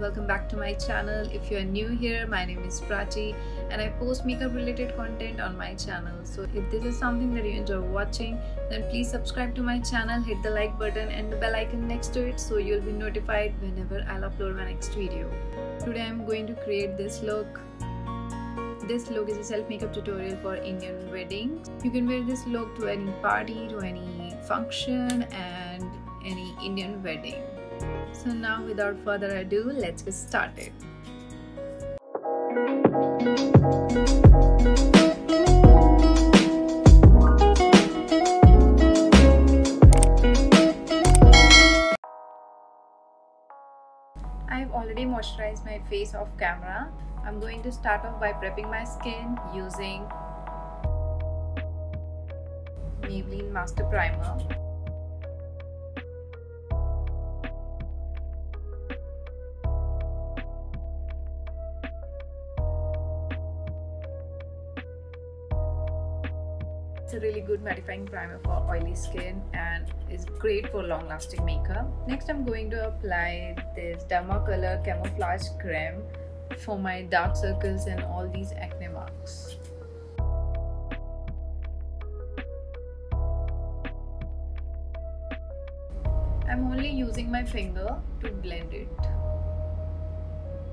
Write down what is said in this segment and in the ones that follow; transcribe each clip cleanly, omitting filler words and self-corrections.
welcome back to my channel. If you are new here, my name is Prachi and I post makeup related content on my channel. So if this is something that you enjoy watching, then please subscribe to my channel, hit the like button and the bell icon next to it so you'll be notified whenever I'll upload my next video. Today I'm going to create this look. This look is a self makeup tutorial for Indian weddings. You can wear this look to any party, to any function and any Indian wedding. So now without further ado, let's get started. I've already moisturized my face off camera. I'm going to start off by prepping my skin using Maybelline Master Primer. It's a really good mattifying primer for oily skin and is great for long-lasting makeup. Next, I'm going to apply this Derma color camouflage crème for my dark circles and all these acne marks. I'm only using my finger to blend it.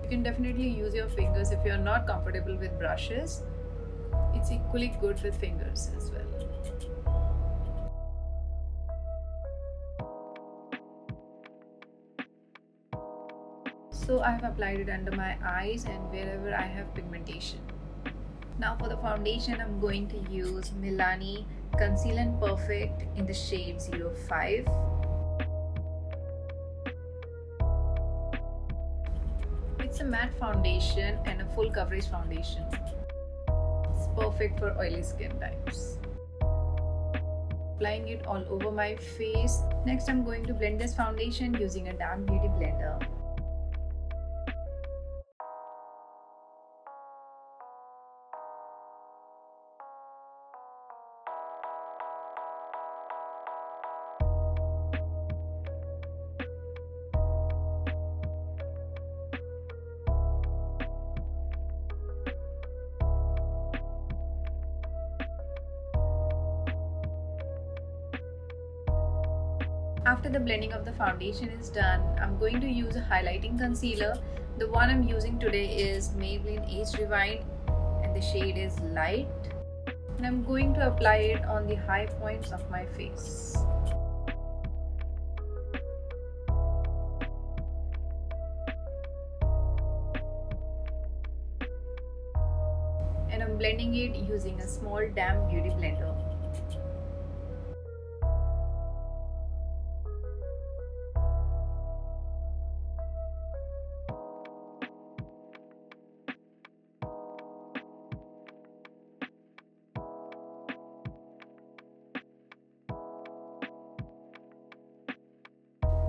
You can definitely use your fingers if you're not comfortable with brushes. It's equally good with fingers as well. So I have applied it under my eyes and wherever I have pigmentation. Now for the foundation, I'm going to use Milani Conceal and Perfect in the shade 05. It's a matte foundation and a full coverage foundation. It's perfect for oily skin types. Applying it all over my face. Next, I'm going to blend this foundation using a damp beauty blender. After the blending of the foundation is done, I'm going to use a highlighting concealer. The one I'm using today is Maybelline Age Rewind and the shade is Light. And I'm going to apply it on the high points of my face. And I'm blending it using a small damp beauty blender.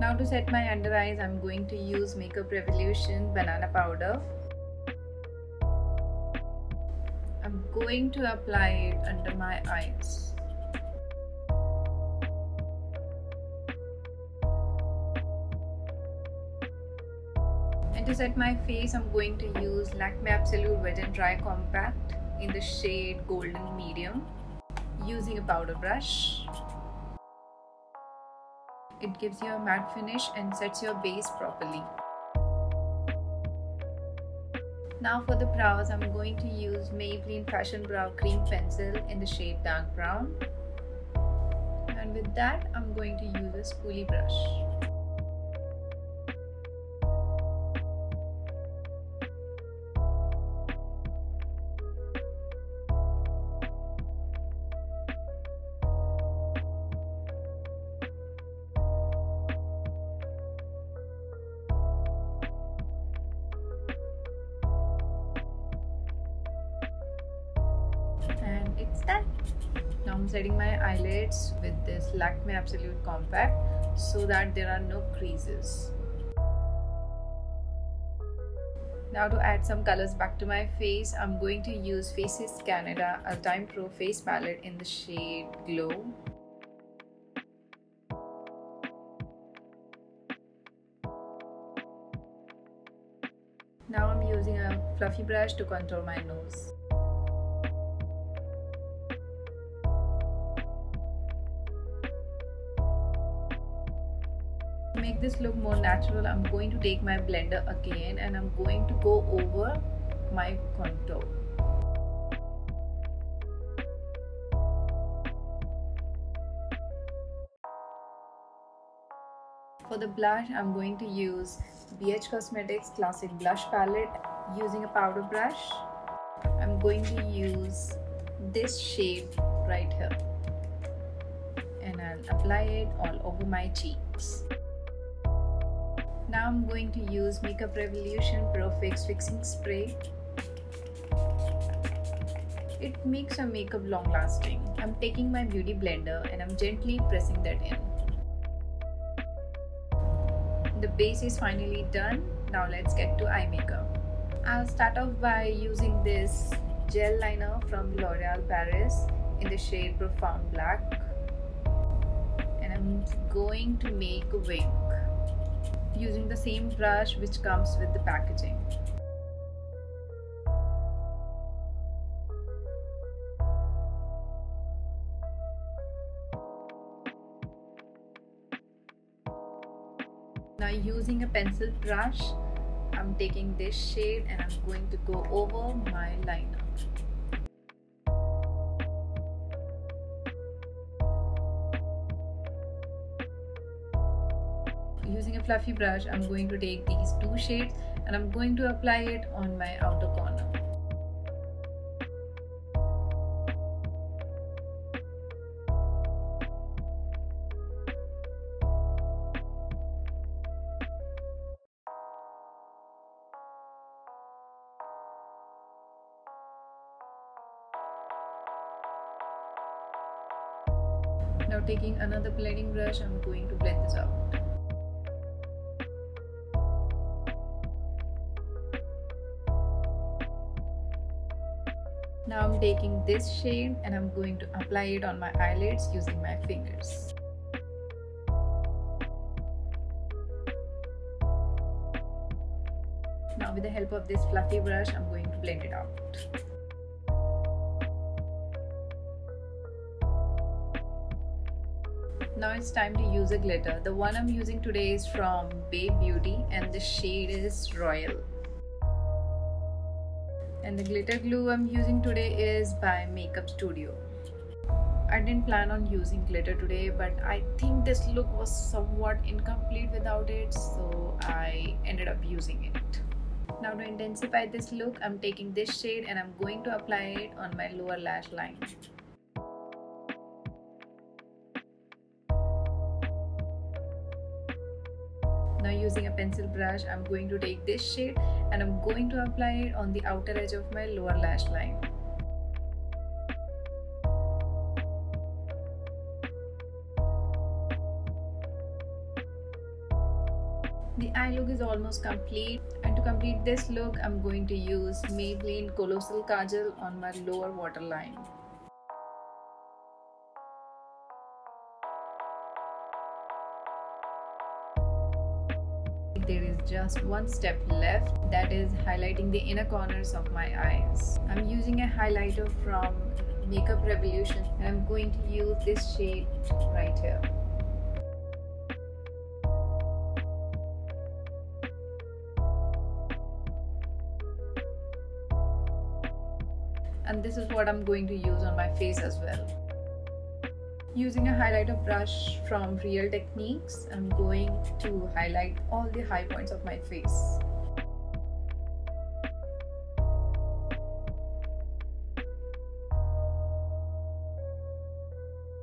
Now to set my under eyes, I'm going to use Makeup Revolution Banana Powder. I'm going to apply it under my eyes. And to set my face, I'm going to use Lakme Absolute Wet and Dry Compact in the shade Golden Medium using a powder brush. It gives you a matte finish and sets your base properly. Now for the brows, I'm going to use Maybelline Fashion Brow Cream Pencil in the shade Dark Brown. And with that, I'm going to use a spoolie brush. And it's done. Now I'm setting my eyelids with this Lakme Absolute Compact so that there are no creases. Now to add some colors back to my face, I'm going to use Faces Canada Ultime Pro Face Palette in the shade Glow. using a fluffy brush to contour my nose. To make this look more natural, I'm going to take my blender again and I'm going to go over my contour. For the blush, I'm going to use BH Cosmetics Classic Blush Palette using a powder brush. I'm going to use this shade right here and I'll apply it all over my cheeks. Now I'm going to use Makeup Revolution Pro Fix Fixing Spray. It makes your makeup long lasting. I'm taking my beauty blender and I'm gently pressing that in. The base is finally done. Now let's get to eye makeup. I'll start off by using this gel liner from L'Oreal Paris in the shade Profound Black. And I'm going to make a wing using the same brush which comes with the packaging. Now using a pencil brush, I'm taking this shade and I'm going to go over my liner. Using a fluffy brush, I'm going to take these two shades and I'm going to apply it on my outer corner. Now taking another blending brush, I'm going to blend this out. Now I'm taking this shade and I'm going to apply it on my eyelids using my fingers. Now with the help of this fluffy brush, I'm going to blend it out. Now it's time to use a glitter. The one I'm using today is from Babe Beauty and the shade is Royal. And the glitter glue I'm using today is by Makeup Studio. I didn't plan on using glitter today, but I think this look was somewhat incomplete without it, so I ended up using it. Now to intensify this look, I'm taking this shade and I'm going to apply it on my lower lash line. Now using a pencil brush, I'm going to take this shade and I'm going to apply it on the outer edge of my lower lash line. The eye look is almost complete, and to complete this look, I'm going to use Maybelline Colossal Kajal on my lower waterline. There is just one step left, that is highlighting the inner corners of my eyes. I'm using a highlighter from Makeup Revolution and I'm going to use this shade right here. And this is what I'm going to use on my face as well. Using a highlighter brush from Real Techniques, I'm going to highlight all the high points of my face.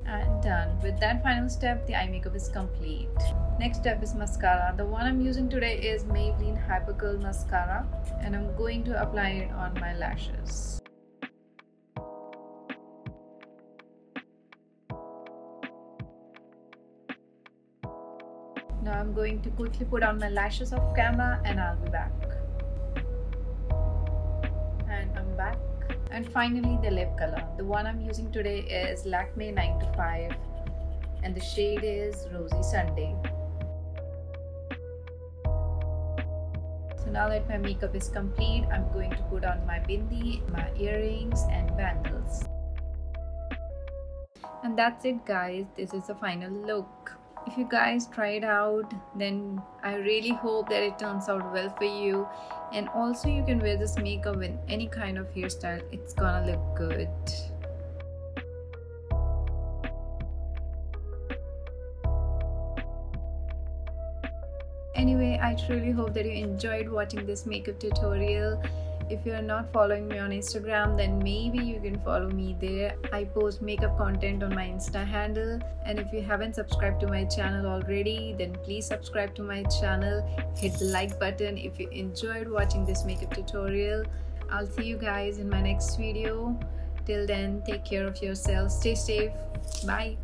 And done. With that final step, the eye makeup is complete. Next step is mascara. The one I'm using today is Maybelline Hyper Curl Mascara and I'm going to apply it on my lashes. Now I'm going to quickly put on my lashes off camera and I'll be back. And I'm back. And finally the lip color. The one I'm using today is Lakme 9 to 5 and the shade is Rosy Sunday. So now that my makeup is complete, I'm going to put on my bindi, my earrings and bangles. And that's it guys, this is the final look. If you guys try it out, then I really hope that it turns out well for you. And also you can wear this makeup with any kind of hairstyle, it's gonna look good. Anyway, I truly hope that you enjoyed watching this makeup tutorial. If you are not following me on Instagram, then maybe you can follow me there. I post makeup content on my Insta handle. And if you haven't subscribed to my channel already, then please subscribe to my channel. Hit the like button if you enjoyed watching this makeup tutorial. I'll see you guys in my next video. Till then, take care of yourselves. Stay safe. Bye.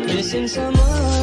Missing someone.